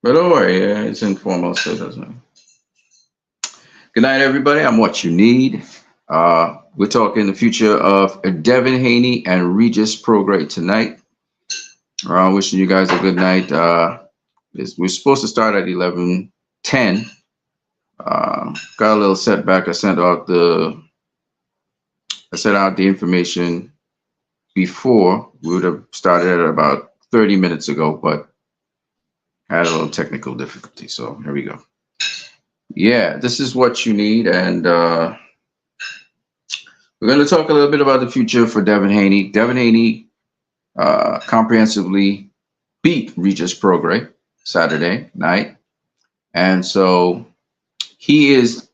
But don't worry, it's informal, so it doesn't matter. Good night, everybody. I'm what you need. We're talking the future of Devin Haney and Regis Prograde tonight. Wishing you guys a good night. We're supposed to start at 11:10. Got a little setback. I sent out the information before. We would have started at about 30 minutes ago, but had a little technical difficulty. So here we go. Yeah, this is what you need, and we're going to talk a little bit about the future for Devin Haney. Devin Haney comprehensively beat Regis Prograde Saturday night, and so he is,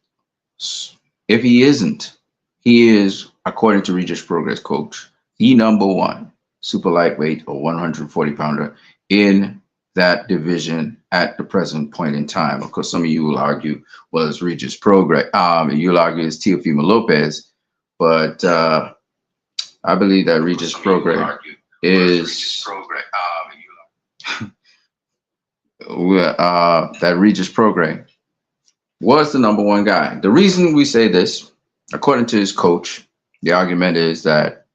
if he isn't, he is, according to Regis Progress coach, the number one super lightweight or 140 pounder in that division at the present point in time. Of course, some of you will argue, well, it's Regis Progress. You'll argue it's Teofimo Lopez, but I believe that Regis Progress is that Regis Progress was the number one guy. The reason we say this, according to his coach, the argument is that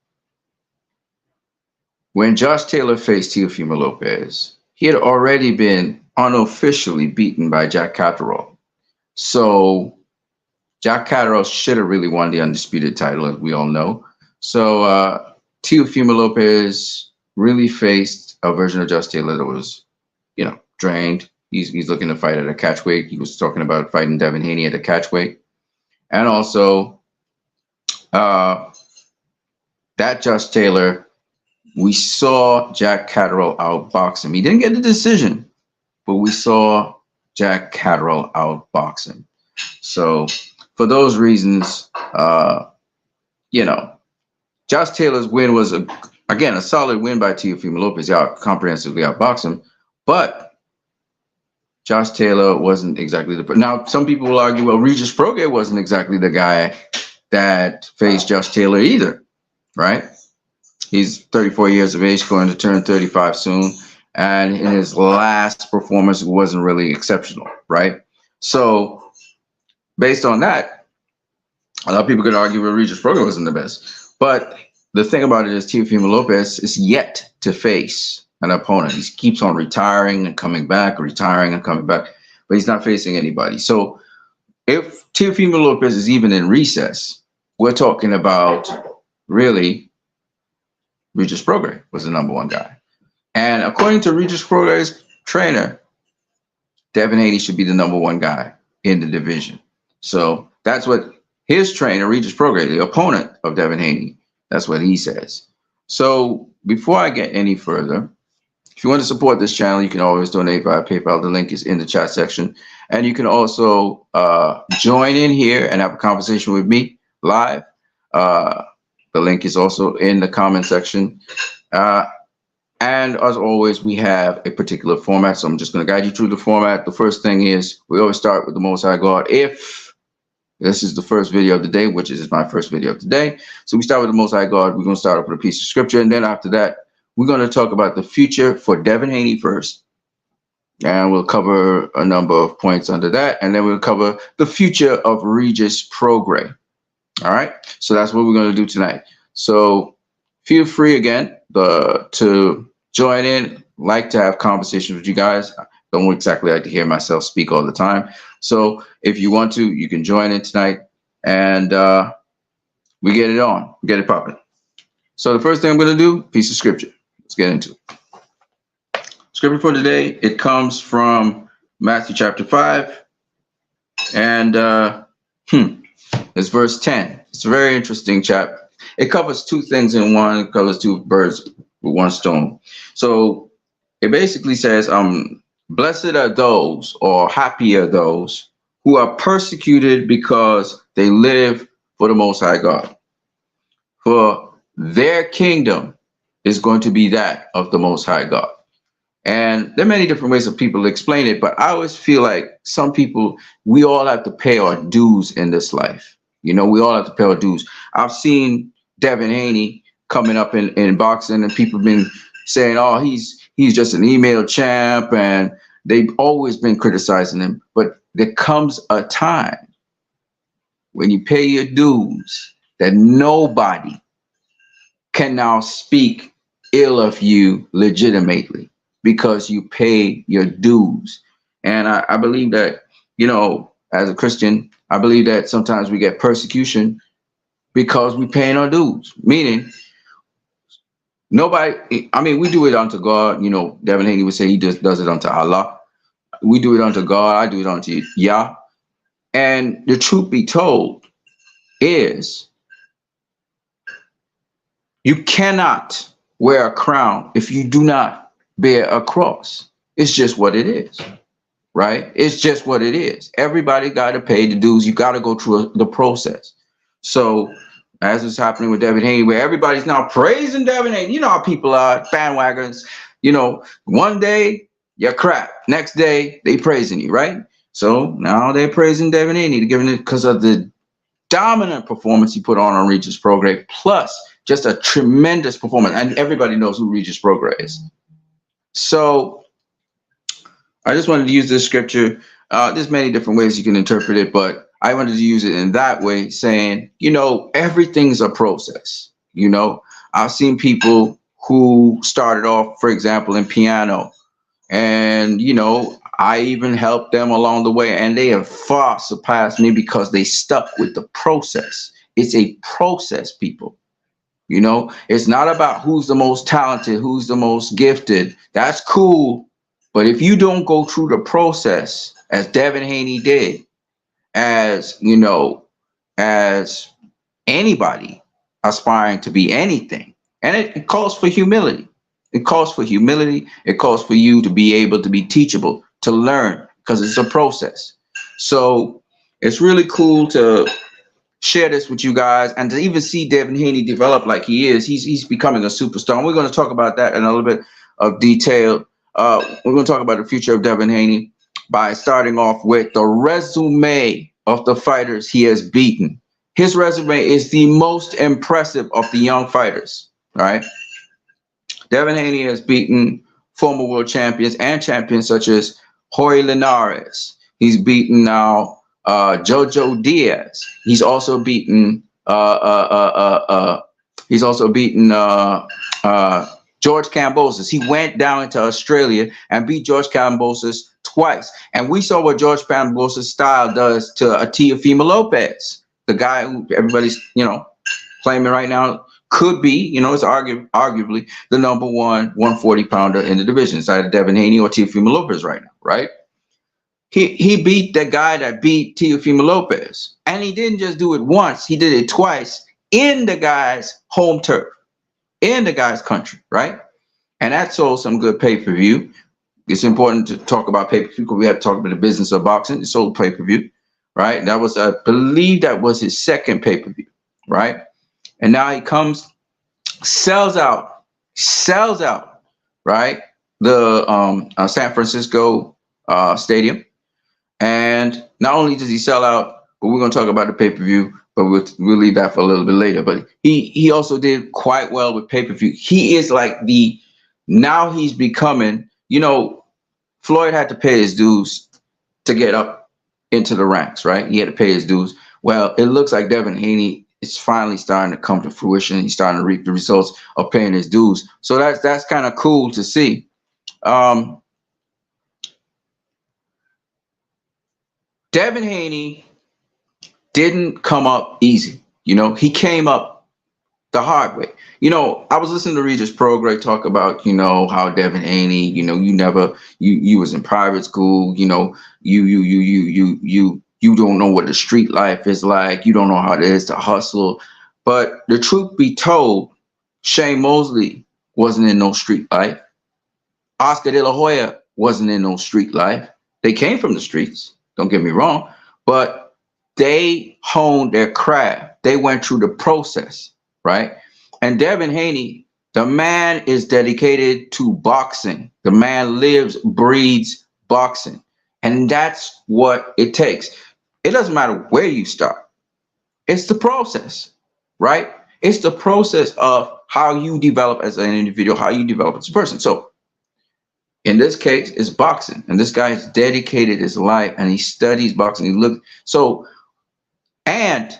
when Josh Taylor faced Teofimo Lopez, he had already been unofficially beaten by Jack Catterall. So Jack Catterall should have really won the undisputed title, as we all know. So Teofimo Lopez really faced a version of Josh Taylor that was, drained. He's looking to fight at a catchweight. He was talking about fighting Devin Haney at a catchweight. And also, that Josh Taylor, we saw Jack Catterall outbox him. He didn't get the decision, but we saw Jack Catterall outbox him. So for those reasons, Josh Taylor's win was, again, a solid win by Teofimo Lopez. He comprehensively outboxed him. But Josh Taylor wasn't exactly the... Now, some people will argue, well, Regis Prograis wasn't exactly the guy that faced Josh Taylor either, right? He's 34 years of age, going to turn 35 soon. And in his last performance, it wasn't really exceptional, right? So based on that, a lot of people could argue, well, Regis Prograis wasn't the best. But the thing about it is Teofimo Lopez is yet to face an opponent. He keeps on retiring and coming back, retiring and coming back, but he's not facing anybody. So if Teofimo Lopez is even in recess, we're talking about really Regis Prograis was the number one guy. And according to Regis Prograis' trainer, Devin Haney should be the number one guy in the division. So that's what his trainer, Regis Prograis, the opponent of Devin Haney, that's what he says. So before I get any further, if you want to support this channel, you can always donate via PayPal. The link is in the chat section. And you can also join in here and have a conversation with me live. The link is also in the comment section. And as always, we have a particular format. So I'm just going to guide you through the format. The first thing is we always start with the Most High God. If this is the first video of the day, which is my first video of the day. So we start with the Most High God. We're going to start off with a piece of scripture. And then after that, we're going to talk about the future for Devin Haney first. And we'll cover a number of points under that. And then we'll cover the future of Regis Prograis. All right. So that's what we're going to do tonight. So feel free again to join in. Like to have conversations with you guys. I don't exactly like to hear myself speak all the time. So if you want to, you can join in tonight. And we get it on. Get it popping. So the first thing I'm going to do, piece of scripture. Let's get into it. Scripture for today, it comes from Matthew chapter 5. And it's verse 10. It's a very interesting chapter. It covers two things in one. It covers two birds with one stone. So it basically says, blessed are those, or happy are those, who are persecuted because they live for the Most High God. For their kingdom is going to be that of the Most High God. And there are many different ways of people explain it, but I always feel like some people, we all have to pay our dues in this life. We all have to pay our dues. I've seen Devin Haney coming up in boxing, and people have been saying, oh, he's just an email champ, and They've always been criticizing him, but there comes a time when you pay your dues that nobody can now speak ill of you legitimately because you pay your dues. And I believe that, as a Christian, I believe that sometimes we get persecution because we paying our dues. Meaning, nobody, I mean, we do it unto God. Devin Haney would say he just does it unto Allah. We do it unto God. I do it unto Yah. And the truth be told is, you cannot wear a crown if you do not bear a cross. It's just what it is, right? It's just what it is. Everybody got to pay the dues. You got to go through the process. So as is happening with Devin Haney, where everybody's now praising Devin Haney. You know how people are, bandwagons. One day you're crap. Next day they praising you, right? So now they're praising Devin Haney, giving it because of the dominant performance he put on Regis Prograis, plus just a tremendous performance. And everybody knows who Regis Prograis is. So I just wanted to use this scripture. There's many different ways you can interpret it, but I wanted to use it in that way, saying, everything's a process. I've seen people who started off, for example, in piano, and, I even helped them along the way, and they have far surpassed me because they stuck with the process. It's a process, people. It's not about who's the most talented, who's the most gifted. That's cool. But if you don't go through the process, as Devin Haney did, as anybody aspiring to be anything, and it calls for humility. It calls for humility. It calls for you to be able to be teachable, to learn, because it's a process. So it's really cool to share this with you guys, and to even see Devin Haney develop like he is. He's becoming a superstar. And we're going to talk about that in a little bit of detail. We're going to talk about the future of Devin Haney by starting off with the resume of the fighters he has beaten. His resume is the most impressive of the young fighters. All right. Devin Haney has beaten former world champions and champions such as Jorge Linares. He's beaten now Jojo Diaz. He's also beaten George Kambosos. He went down into Australia and beat George Kambosos twice. And we saw what George Kambosos' style does to Teofimo Lopez, the guy who everybody's, claiming right now could be, it's arguably the number one 140-pounder in the division, inside of Devin Haney or Teofimo Lopez right now, right? He beat the guy that beat Teofimo Lopez. And he didn't just do it once, he did it twice in the guy's home turf, in the guy's country, right? And that sold some good pay-per-view. It's important to talk about pay-per-view because we have to talk about the business of boxing. It sold pay-per-view, right? That was, I believe that was his second pay-per-view, right? And now he comes, sells out, right? The San Francisco stadium. And not only does he sell out, but we're going to talk about the pay-per-view, but we'll leave that for a little bit later. But he also did quite well with pay-per-view. He is like now he's becoming, Floyd had to pay his dues to get up into the ranks, right? He had to pay his dues. Well, it looks like Devin Haney is finally starting to come to fruition. He's starting to reap the results of paying his dues. So that's kind of cool to see. Devin Haney didn't come up easy. He came up the hard way. I was listening to Regis Prograis talk about, how Devin Haney, you was in private school, you don't know what the street life is like. You don't know how it is to hustle. But the truth be told, Shane Mosley wasn't in no street life. Oscar De La Hoya wasn't in no street life. They came from the streets, don't get me wrong, but they honed their craft. They went through the process, right? And Devin Haney, the man is dedicated to boxing. The man lives, breathes boxing. And that's what it takes. It doesn't matter where you start. It's the process, right? It's the process of how you develop as an individual, how you develop as a person. So In this case, it's boxing, and this guy has dedicated his life and he studies boxing. He look so, and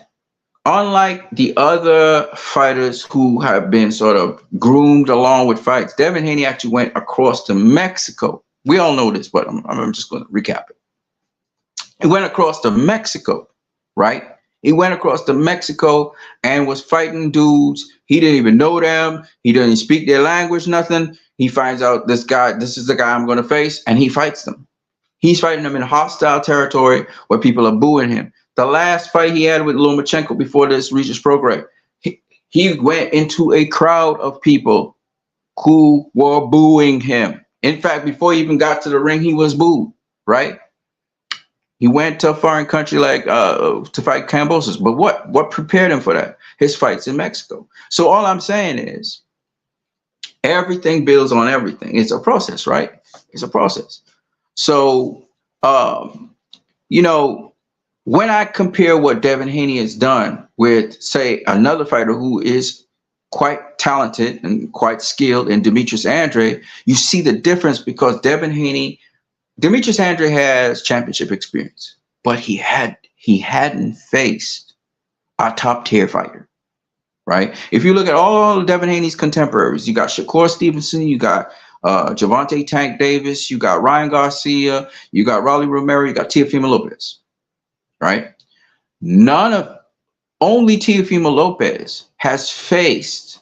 unlike the other fighters who have been sort of groomed along with fights, Devin Haney actually went across to Mexico. We all know this, but I'm just going to recap it. He went across to Mexico, right? He went across to Mexico and was fighting dudes. He didn't even know them. He didn't speak their language, nothing. He finds out this is the guy I'm going to face, and he fights them. He's fighting them in hostile territory where people are booing him. The last fight he had with Lomachenko before this Regis program, he went into a crowd of people who were booing him. In fact, before he even got to the ring, he was booed, right? He went to a foreign country like to fight Cambosos. But what prepared him for that? His fights in Mexico. So all I'm saying is everything builds on everything. It's a process, right? It's a process. So, you know, when I compare what Devin Haney has done with, say, another fighter who is quite talented and quite skilled in Demetrius Andrade, you see the difference because Demetrius Andrade has championship experience, but he hadn't faced a top tier fighter, right? If you look at all Devin Haney's contemporaries, you got Shakur Stevenson, you got Gervonta Tank Davis, you got Ryan Garcia, you got Rolly Romero, you got Teofimo Lopez, right? Only Teofimo Lopez has faced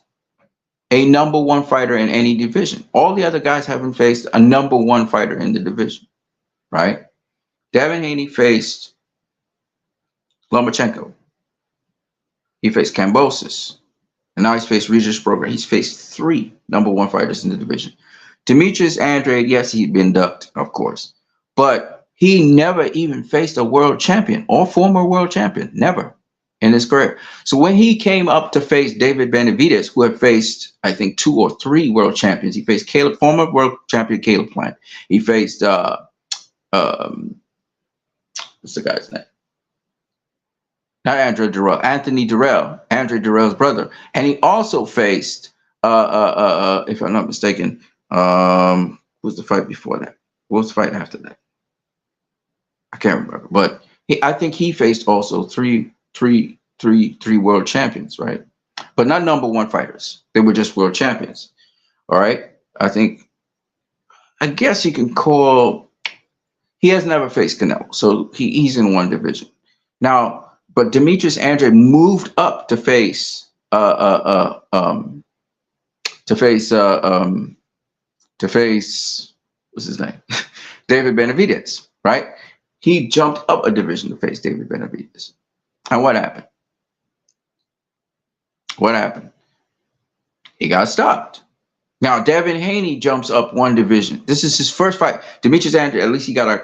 a number one fighter in any division. All the other guys haven't faced a number one fighter in the division, right? Devin Haney faced Lomachenko. He faced Cambosos. And now he's faced Regis Prograis. He's faced 3 number one fighters in the division. Demetrius Andrade, yes, he'd been ducked, of course. But he never even faced a world champion or former world champion. Never in his career. So when he came up to face David Benavidez, who had faced, I think, 2 or 3 world champions, he faced former world champion Caleb Plant. He faced what's the guy's name? Not Andre Dirrell, Anthony Dirrell, Andre Dirrell's brother. And he also faced, if I'm not mistaken, what was the fight before that? What was the fight after that? I can't remember. But I think he faced also three world champions, right? But not number one fighters. They were just world champions. All right. I guess you can call, he has never faced Canelo. So he's in one division. Now, but Demetrius Andrade moved up to face what's his name? David Benavidez, right? He jumped up a division to face David Benavidez. And what happened? What happened? He got stopped. Now, Devin Haney jumps up one division. This is his first fight. Demetrius Andrade, at least he got an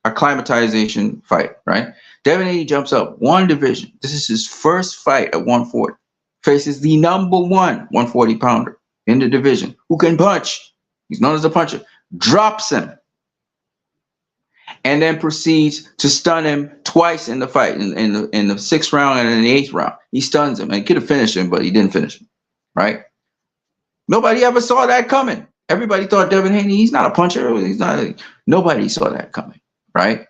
acclimatization fight, right? Devin Haney jumps up one division. This is his first fight at 140. Faces the number one 140-pounder in the division who can punch. He's known as a puncher. Drops him. And then proceeds to stun him twice in the fight, in the 6th round and in the 8th round. He stuns him. And he could have finished him, but he didn't finish him, right? Nobody ever saw that coming. Everybody thought Devin Haney, he's not a puncher. Nobody saw that coming, right?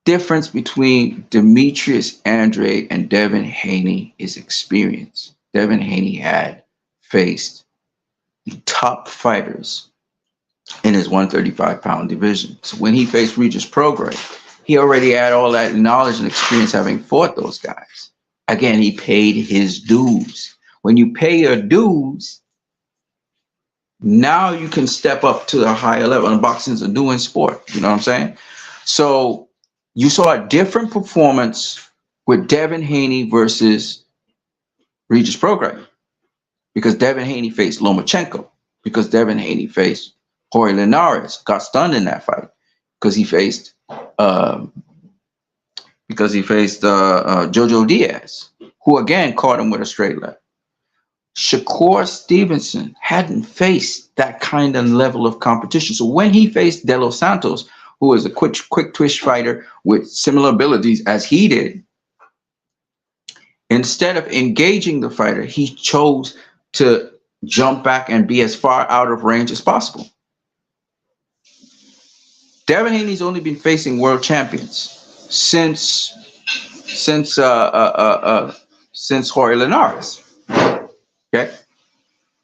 Difference between Demetrius Andrade and Devin Haney is experience. Devin Haney had faced the top fighters in his 135-pound division. So when he faced Regis Prograis, he already had all that knowledge and experience having fought those guys. Again, he paid his dues. When you pay your dues, now you can step up to a higher level. And boxing's a doing sport. You know what I'm saying? So you saw a different performance with Devin Haney versus Regis Prograis, because Devin Haney faced Lomachenko, because Devin Haney faced Jorge Linares, got stunned in that fight, because he faced Jojo Diaz, who again caught him with a straight left. Shakur Stevenson hadn't faced that kind of level of competition. So when he faced De Los Santos, who is a quick twitch fighter with similar abilities as he did, instead of engaging the fighter, he chose to jump back and be as far out of range as possible. Devin Haney's only been facing world champions since Jorge Linares. Okay.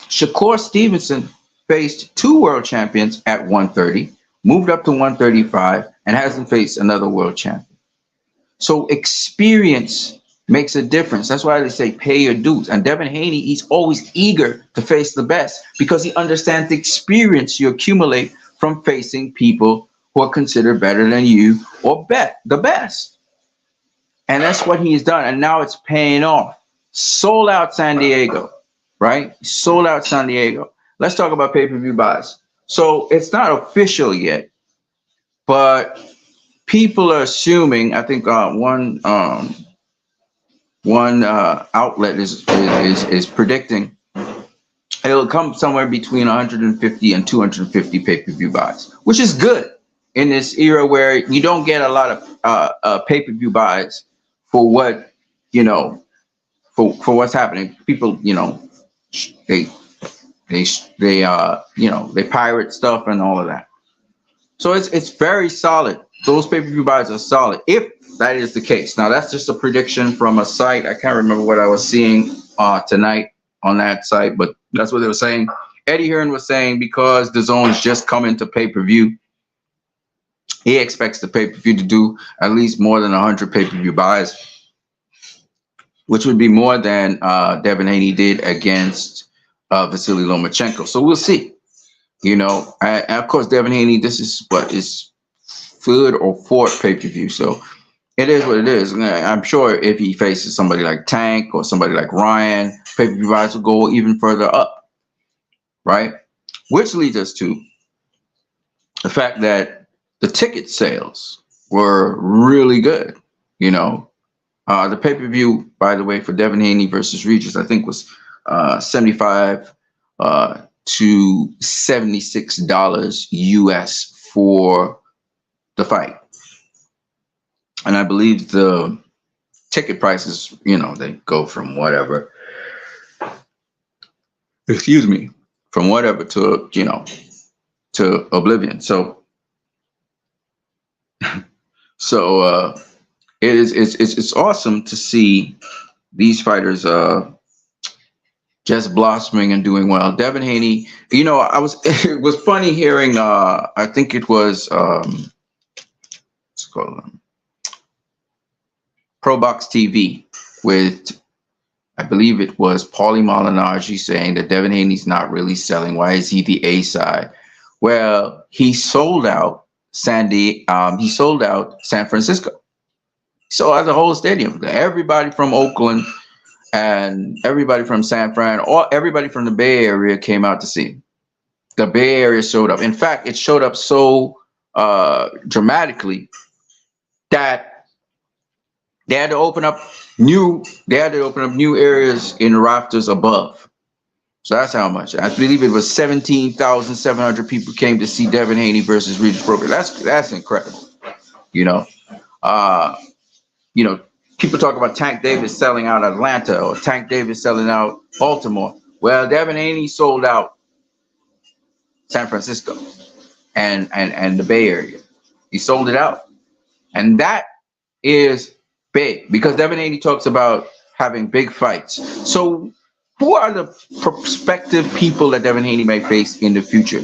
Shakur Stevenson faced 2 world champions at 130, moved up to 135, and hasn't faced another world champion. So experience makes a difference. That's why they say pay your dues. And Devin Haney, he's always eager to face the best because he understands the experience you accumulate from facing people who are considered better than you or the best. And that's what he's done. And now it's paying off. Sold out San Diego, right? Sold out San Diego. Let's talk about pay-per-view buys. So it's not official yet, but people are assuming, I think one outlet is predicting it'll come somewhere between 150 and 250 pay-per-view buys, which is good in this era where you don't get a lot of pay-per-view buys for what, you know, for what's happening. People, you know, they pirate stuff and all of that. So it's very solid. Those pay-per-view buys are solid if that is the case. Now that's just a prediction from a site. I can't remember what I was seeing tonight on that site, but that's what they were saying. Eddie Hearn was saying because the zone's just coming to pay-per-view, he expects the pay-per-view to do at least more than 100 pay-per-view buys, which would be more than Devin Haney did against Vasily Lomachenko. So we'll see. You know, and of course, Devin Haney, this is what is third or fourth pay-per-view. So it is what it is. I'm sure if he faces somebody like Tank or somebody like Ryan, pay-per-view buys will go even further up, right? Which leads us to the fact that the ticket sales were really good. You know, the pay-per-view, by the way, for Devin Haney versus Regis, I think was $75 to $76 US for the fight. And I believe the ticket prices, you know, they go from whatever, from whatever to, you know, to oblivion. So it's awesome to see these fighters just blossoming and doing well. Devin Haney, you know, it was funny hearing I think it was what's it called, Pro Box TV with, I believe it was Paulie Malignaggi saying that Devin Haney's not really selling. Why is he the A side? Well, he sold out San Francisco. So as a whole stadium, everybody from Oakland and everybody from San Fran, or everybody from the Bay Area came out to see him. The Bay Area showed up. In fact, it showed up so dramatically that they had to open up new areas in the rafters above. So that's how much. I believe it was 17,700 people came to see Devin Haney versus Regis Prograis. That's incredible. You know, people talk about Tank Davis selling out Atlanta or Tank Davis selling out Baltimore. Well, Devin Haney sold out San Francisco and the Bay Area. He sold it out. And that is big because Devin Haney talks about having big fights. So who are the prospective people that Devin Haney may face in the future?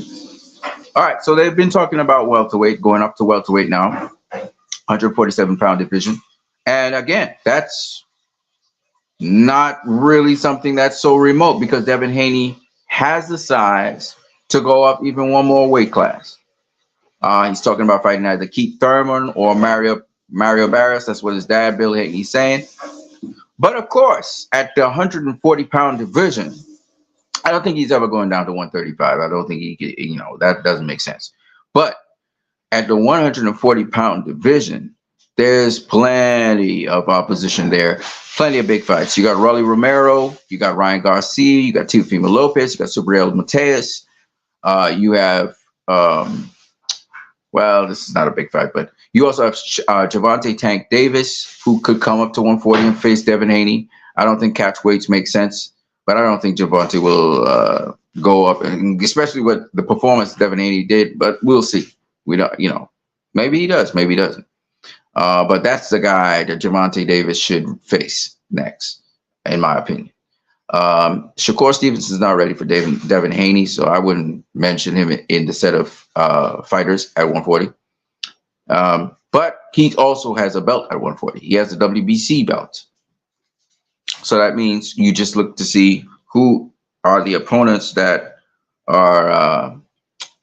All right, so they've been talking about welterweight, going up to welterweight now, 147-pound division. And again, that's not really something that's so remote because Devin Haney has the size to go up even one more weight class. He's talking about fighting either Keith Thurman or Mario Barris. That's what his dad, Bill Haney's saying. But of course, at the 140-pound division, I don't think he's ever going down to 135. I don't think he could, you know, that doesn't make sense. But at the 140-pound division, there's plenty of opposition there, plenty of big fights. You got Rolly Romero, you got Ryan Garcia, you got Teofimo Lopez, you got Subriel Mateus. You have, well, this is not a big fight, but you also have Gervonta Tank Davis, who could come up to 140 and face Devin Haney. I don't think catch weights make sense, but I don't think Gervonta will go up, and especially what the performance Devin Haney did. But we'll see. We don't, maybe he does, maybe he doesn't. But that's the guy that Gervonta Davis should face next, in my opinion. Shakur Stevenson is not ready for Devin Haney, so I wouldn't mention him in the set of fighters at 140. But he also has a belt at 140. He has the WBC belt. So that means you just look to see who are the opponents that are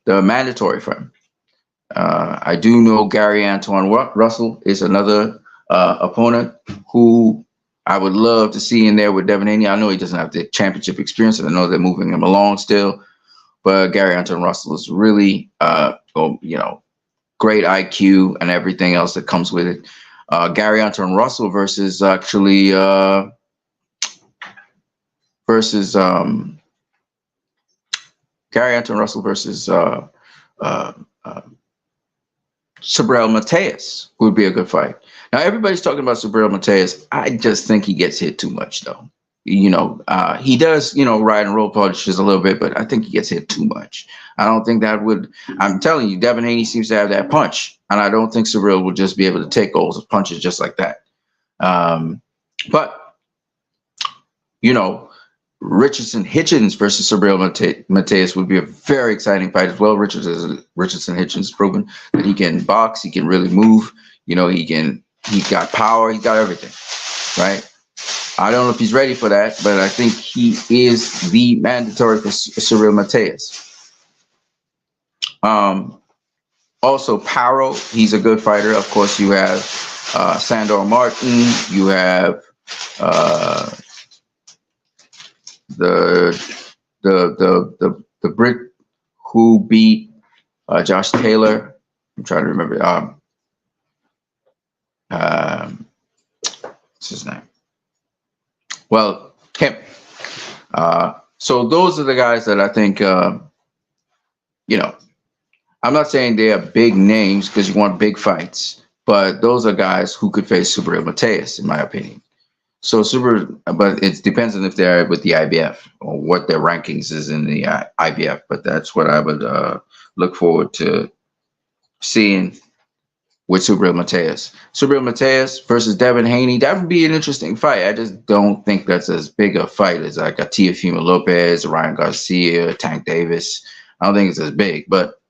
the mandatory for him. I do know Gary Antoine Russell is another opponent who I would love to see in there with Devin Haney. I know he doesn't have the championship experience, and I know they're moving him along still. But Gary Antoine Russell is really, great IQ and everything else that comes with it. Gary Antoine Russell versus actually Gary Antoine Russell versus Subriel Matias would be a good fight. Now, everybody's talking about Subriel Matias. I just think he gets hit too much, though. He does, ride and roll punches a little bit, but I think he gets hit too much. I don't think that would. I'm telling you, Devin Haney seems to have that punch, and I don't think Subriel will just be able to take those punches just like that. But Richardson Hitchens versus Subriel Matias would be a very exciting fight as well. Richardson Hitchens proven that he can box, he can really move. He's got power, he's got everything, right? I don't know if he's ready for that, but I think he is the mandatory for Subriel Matias. Also, Paro, he's a good fighter. Of course, you have Sandor Martin, you have the Brit who beat Josh Taylor. I'm trying to remember. What's his name? Well, him. So those are the guys that I think. I'm not saying they are big names because you want big fights, but those are guys who could face Subriel Matias, in my opinion. So but it depends on if they're with the IBF or what their rankings is in the IBF. But that's what I would look forward to seeing with Subriel Matias. Subriel Matias versus Devin Haney, that would be an interesting fight. I just don't think that's as big a fight as like a Teofimo Lopez, Ryan Garcia, Tank Davis. I don't think it's as big. But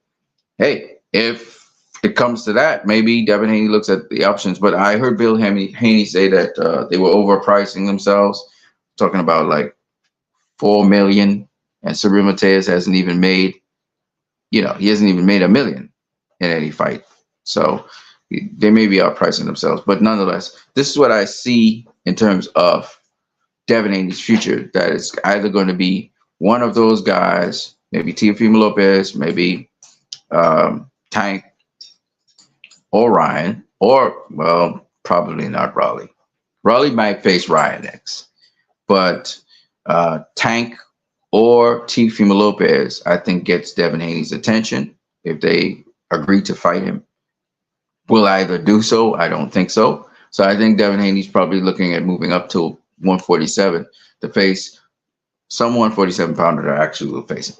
hey, if it comes to that, maybe Devin Haney looks at the options. But I heard Bill Haney say that they were overpricing themselves, talking about like $4 million, and Subriel Matias hasn't even made, he hasn't even made $1 million in any fight. So they may be outpricing themselves, but nonetheless, this is what I see in terms of Devin Haney's future. That it's either going to be one of those guys, maybe Teofimo Lopez, maybe Tank, or Ryan, or, well, probably not Raleigh. Raleigh might face Ryan next, but Tank or Teofimo Lopez, I think, gets Devin Haney's attention if they agree to fight him. Will either do so? I don't think so. So I think Devin Haney's probably looking at moving up to 147 to face some 147 pounder that actually will face him.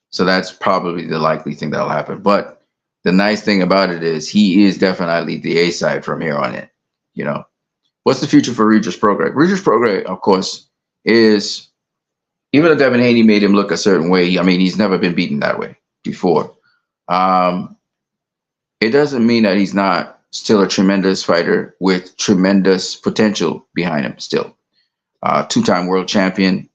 So that's probably the likely thing that'll happen. But the nice thing about it is he is definitely the A side from here on in. What's the future for Regis Prograis? Regis Prograis, of course, is, even though Devin Haney made him look a certain way, he's never been beaten that way before. It doesn't mean that he's not still a tremendous fighter with tremendous potential behind him still. Two-time world champion,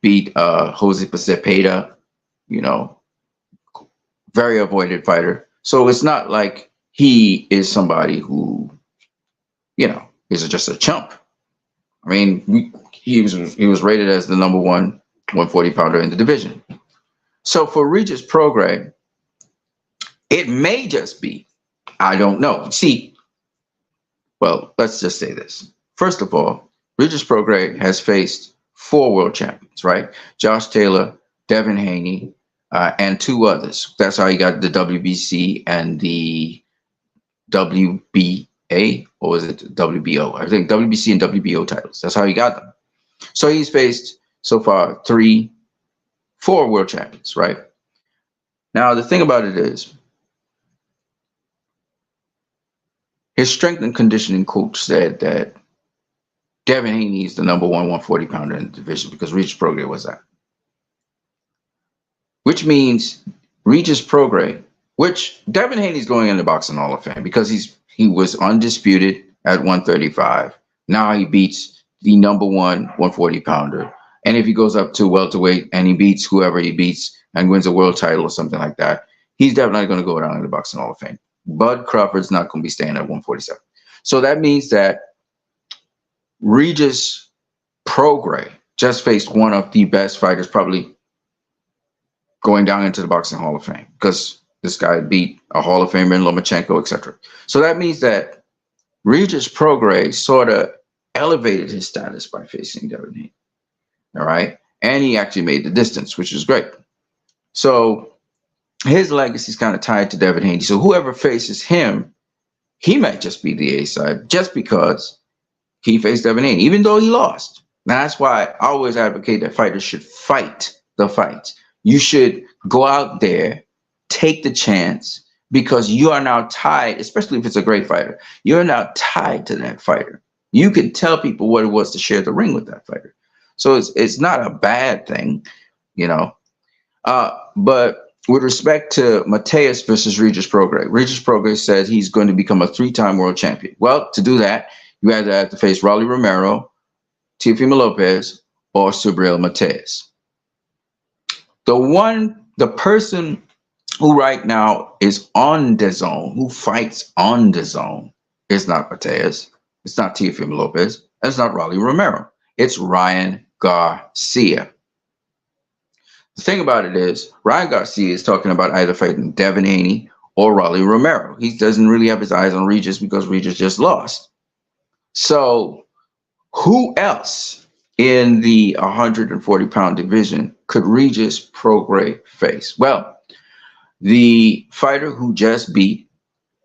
beat Jose Cepeda, very avoided fighter. So it's not like he is somebody who, is just a chump. He was rated as the number 1 140 pounder in the division. So for Regis Prograis, it may just be, I don't know. See, well, let's just say this. First of all, Regis Prograis has faced 4 world champions, right? Josh Taylor, Devin Haney, and 2 others. That's how he got the WBC and the WBA, or was it WBO? I think WBC and WBO titles. That's how he got them. So he's faced so far four world champions, right? Now the thing about it is his strength and conditioning coach said that Devin Haney is the number 140 pounder in the division because Regis Prograis was that. Which means Regis Prograis, which Devin Haney's going in the Boxing Hall of Fame because he was undisputed at 135. Now he beats the number 140 pounder. And if he goes up to welterweight and he beats whoever he beats and wins a world title or something like that, he's definitely going to go down in the Boxing Hall of Fame. Bud Crawford's not going to be staying at 147. So that means that Regis Prograis just faced one of the best fighters probably going down into the Boxing Hall of Fame because this guy beat a Hall of Famer in Lomachenko, etc. So that means that Regis Prograis sort of elevated his status by facing Devin Haney. All right. And he actually made the distance, which is great. So his legacy is kind of tied to Devin Haney. So whoever faces him, he might just be the A side just because he faced Devin Haney, even though he lost. Now, that's why I always advocate that fighters should fight the fight. You should go out there, take the chance, because you are now tied, especially if it's a great fighter. You're now tied to that fighter. You can tell people what it was to share the ring with that fighter. So it's not a bad thing, you know. But with respect to Mateus versus Regis Prograis said he's going to become a 3-time world champion. Well, to do that, you either have to face Rolly Romero, Teofimo Lopez, or Subriel Mateus. The person who right now is on the zone, who fights on the zone, is not Mateus. It's not Teofimo Lopez. It's not Rolly Romero. It's Ryan Garcia. The thing about it is, Ryan Garcia is talking about either fighting Devin Haney or Rolly Romero. He doesn't really have his eyes on Regis because Regis just lost. So who else in the 140-pound division could Regis Prograis face? Well, the fighter who just beat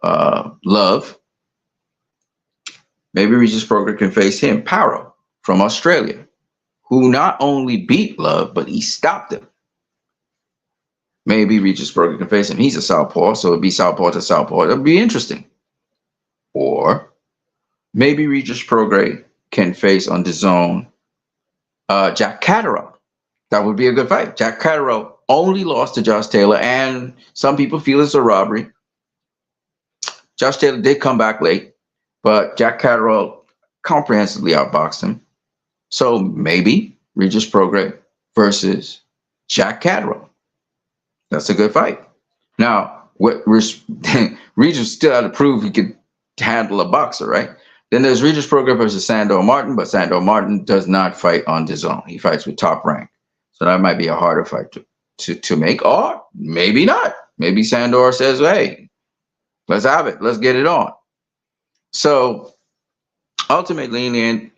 Love, maybe Regis Prograis can face him. Paro from Australia, who not only beat Love, but he stopped him. Maybe Regis Prograis can face him. He's a southpaw, so it'd be southpaw to southpaw. It'd be interesting. Or maybe Regis Prograis can face on the zone Jack Catterall. That would be a good fight. Jack Catterall only lost to Josh Taylor, and some people feel it's a robbery. Josh Taylor did come back late, but Jack Catterall comprehensively outboxed him. So maybe Regis Prograis versus Jack Catterall. That's a good fight. Now, Regis still had to prove he could handle a boxer, right? Then there's Regis Prograis versus Sandor Martin, but Sandor Martin does not fight on the zone. He fights with Top Rank. So that might be a harder fight to make, or maybe not. Maybe Sandor says, hey, let's have it. Let's get it on. So ultimately, in the end,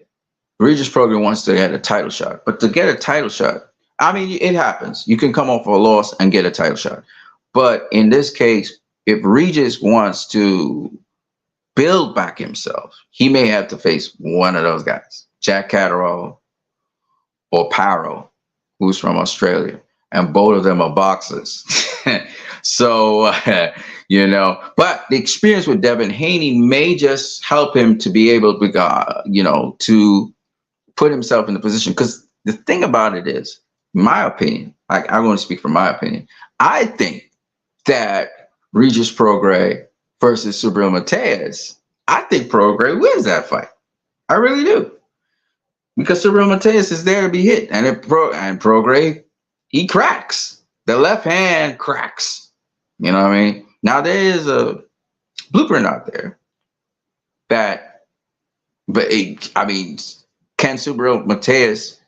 Regis Prograis wants to get a title shot. But to get a title shot, I mean, it happens. You can come off a loss and get a title shot. But in this case, if Regis wants to build back himself, he may have to face one of those guys, Jack Catterall or Paro, who's from Australia. And both of them are boxers. So, you know, but the experience with Devin Haney may just help him to be able to, you know, to put himself in the position. Because the thing about it is, my opinion, I'm going to speak from my opinion. I think that Regis Prograis versus Subriel Mateus, I think Prograis wins that fight. I really do. Because Subriel Mateus is there to be hit. And Prograis, he cracks. The left hand cracks. You know what I mean? Now, there is a blueprint out there that, I mean, can Subriel Mateus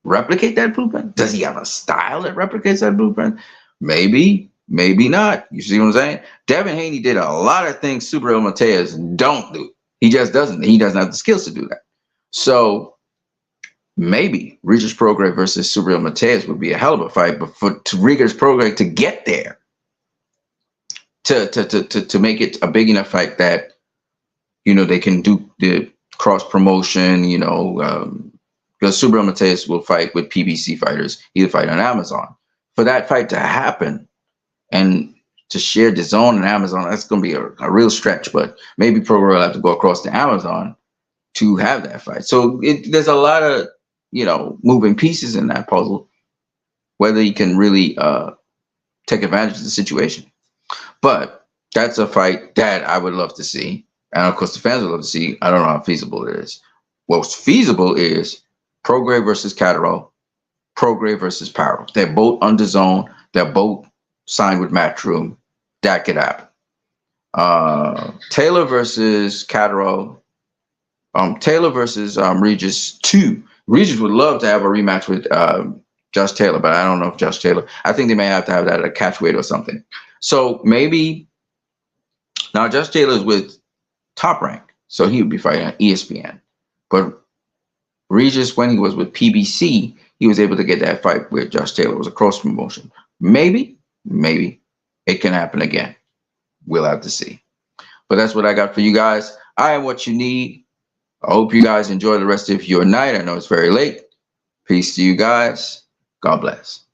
replicate that blueprint? Does he have a style that replicates that blueprint? Maybe, maybe not. You see what I'm saying? Devin Haney did a lot of things Subriel Mateus don't do. He just doesn't. He doesn't have the skills to do that. So maybe Regis Prograis versus Subriel Mateus would be a hell of a fight, but for Regis Prograis to get there, to make it a big enough fight that, you know, they can do the cross promotion, you know, because Subriel Mateus will fight with PBC fighters. He'll fight on Amazon. For that fight to happen and to share the zone and Amazon, that's going to be a real stretch. But maybe Prograis will have to go across to Amazon to have that fight. So there's a lot of, moving pieces in that puzzle, whether he can really take advantage of the situation. But that's a fight that I would love to see. And of course, the fans would love to see. I don't know how feasible it is. What's feasible is Prograis versus Catterall, Prograis versus Parrow. They're both under zone. They're both signed with Matchroom. That could happen. Taylor versus Catterall. Taylor versus Regis 2. Regis would love to have a rematch with Josh Taylor, but I don't know if Josh Taylor. I think they may have to have that at a catch weight or something. So maybe now Josh Taylor is with Top Rank, so he would be fighting on ESPN. But Regis, when he was with PBC, he was able to get that fight with Josh Taylor. It was a cross promotion. Maybe it can happen again. We'll have to see. But that's what I got for you guys. I am what you need. I hope you guys enjoy the rest of your night. I know it's very late. Peace to you guys. God bless.